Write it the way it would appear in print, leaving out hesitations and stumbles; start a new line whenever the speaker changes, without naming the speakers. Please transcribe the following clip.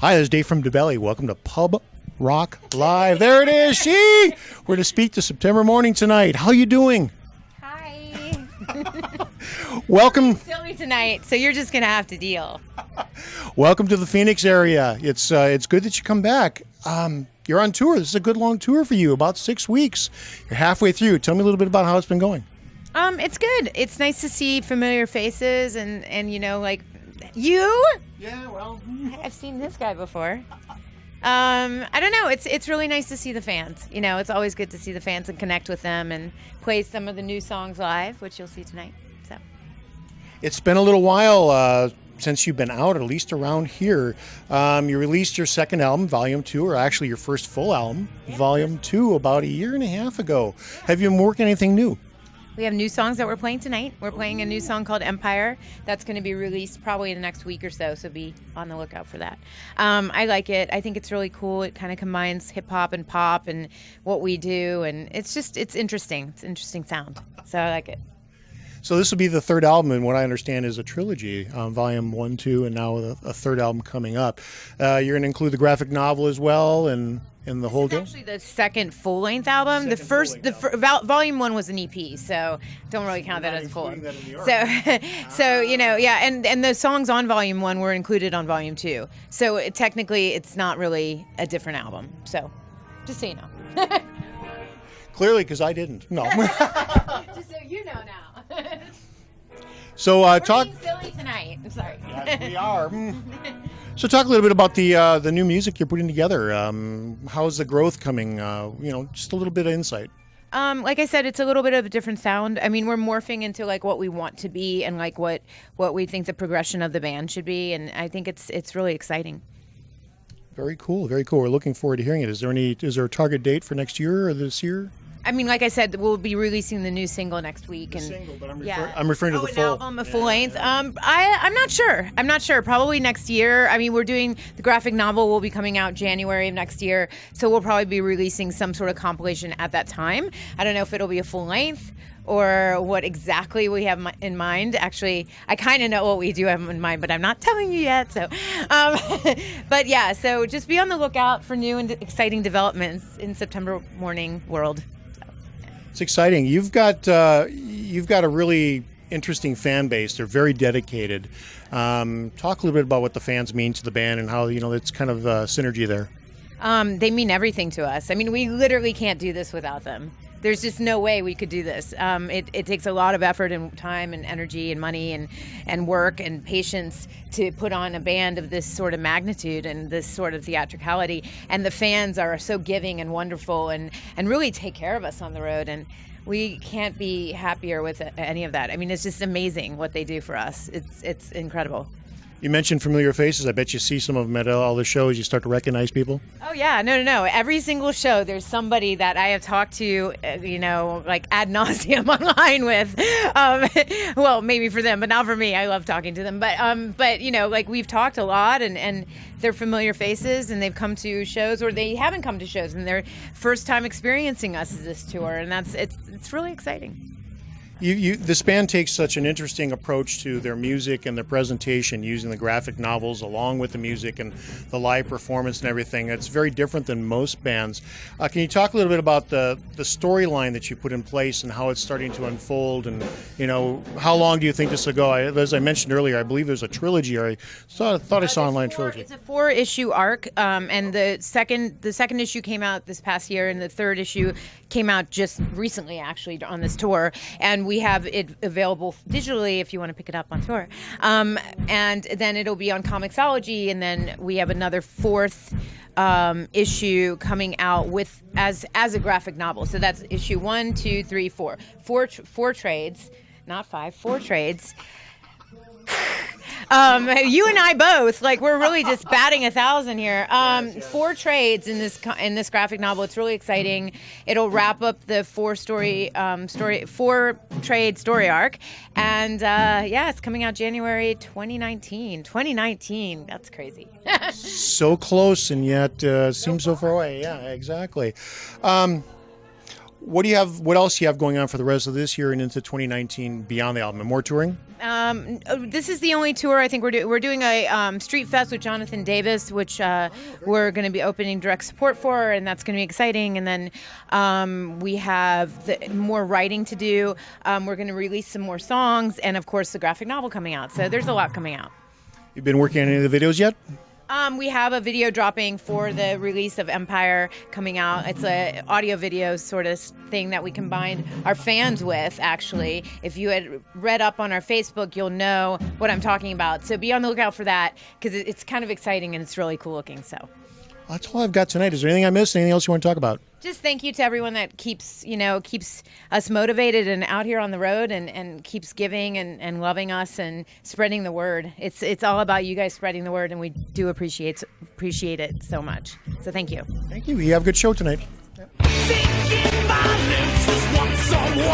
Hi, this is Dave from DaBelly. Welcome to Pub Rock Live. There it is. We're to speak to September Mourning tonight. How you doing?
Hi.
Welcome.
Silly tonight, so you're just gonna have to deal.
Welcome to the Phoenix area. It's good that you come back. You're on tour. This is a good long tour for you, about 6 weeks. You're halfway through. Tell me a little bit about how it's been going.
It's good. It's nice to see familiar faces and you know, like you.
Yeah, well,
I've seen this guy before. I don't know. It's really nice to see the fans. You know, it's always good to see the fans and connect with them and play some of the new songs live, which you'll see tonight. So
it's been a little while since you've been out, at least around here. You released your second album, Volume 2, or actually your first full album, Volume 2, about a year and a half ago. Have you been working anything new?
we have new songs that we're playing tonight. We're playing a new song called Empire. That's going to be released probably in the next week or so be on the lookout for that. I like it. I think it's really cool. It kind of combines hip-hop and pop and what we do, and it's interesting. It's an interesting sound, so I like it.
So this will be the third album, and what I understand is a trilogy, Volume 1, 2, and now a third album coming up. You're going to include the graphic novel as well, and the whole deal?
Actually, the second full-length album. Volume 1 was an EP, so don't really count that as full. So you know, yeah, and the songs on Volume 1 were included on Volume 2. So technically, it's not really a different album. So, just so you know.
Clearly, because I didn't. No.
Just so you know now.
So
We're
talk.
being silly tonight. I'm sorry.
Yes, we are. So talk a little bit about the new music you're putting together. How's the growth coming? Just a little bit of insight.
Like I said, it's a little bit of a different sound. I mean, we're morphing into like what we want to be and like what we think the progression of the band should be, and I think it's really exciting.
Very cool, very cool. We're looking forward to hearing it. Is there a target date for next year or this year?
I mean, like I said, we'll be releasing the new single next week.
I'm referring to the full
album, a full length. I'm not sure. Probably next year. I mean, we're doing the graphic novel will be coming out January of next year, so we'll probably be releasing some sort of compilation at that time. I don't know if it'll be a full length or what exactly we have in mind. Actually, I kind of know what we do have in mind, but I'm not telling you yet. So, but yeah, so just be on the lookout for new and exciting developments in September Mourning world.
It's exciting. You've got a really interesting fan base. They're very dedicated. Talk a little bit about what the fans mean to the band and how it's kind of synergy there.
They mean everything to us. I mean, we literally can't do this without them. There's just no way we could do this. It takes a lot of effort and time and energy and money and work and patience to put on a band of this sort of magnitude and this sort of theatricality. And the fans are so giving and wonderful and really take care of us on the road. And we can't be happier with any of that. I mean, it's just amazing what they do for us. It's incredible.
You mentioned familiar faces. I bet you see some of them at all the shows. You start to recognize people.
Oh yeah, no. Every single show, there's somebody that I have talked to, like ad nauseum online with. Well, maybe for them, but not for me. I love talking to them. But like we've talked a lot, and they're familiar faces, and they've come to shows, or they haven't come to shows, and their first time experiencing us is this tour, and it's really exciting.
This band takes such an interesting approach to their music and their presentation, using the graphic novels along with the music and the live performance and everything. It's very different than most bands. Can you talk a little bit about the storyline that you put in place and how it's starting to unfold? And how long do you think this will go? As I mentioned earlier, I believe there's a trilogy. I thought I saw online trilogy.
It's a 4-issue arc, and the second issue came out this past year, and the third issue came out just recently, actually, on this tour. And we have it available digitally if you want to pick it up on tour. And then it'll be on Comixology, and then we have another 4th issue coming out with as a graphic novel. So that's issue 1, 2, 3, 4. Four trades, not 5, 4 trades. You and I both, like, we're really just batting 1,000 here. 4 trades in this graphic novel. It's really exciting. It'll wrap up the 4-trade story arc, and it's coming out January 2019. 2019, that's crazy.
So close, and yet seems so far away. Yeah, exactly. What do you have? What else do you have going on for the rest of this year and into 2019 beyond the album? And more touring?
This is the only tour I think we're doing a street fest with Jonathan Davis, which we're going to be opening direct support for, and that's going to be exciting. And then we have more writing to do. We're going to release some more songs, and of course the graphic novel coming out. So there's a lot coming out.
You've been working on any of the videos yet?
We have a video dropping for the release of Empire coming out. It's a audio video sort of thing that we combined our fans with, actually. If you had read up on our Facebook, you'll know what I'm talking about. So be on the lookout for that, because it's kind of exciting and it's really cool looking. So
that's all I've got tonight. Is there anything I missed? Anything else you want to talk about?
Just thank you to everyone that keeps us motivated and out here on the road and keeps giving and loving us and spreading the word. It's all about you guys spreading the word, and we do appreciate it so much. So thank you.
Thank you. You have a good show tonight.
Thinking my lips is what someone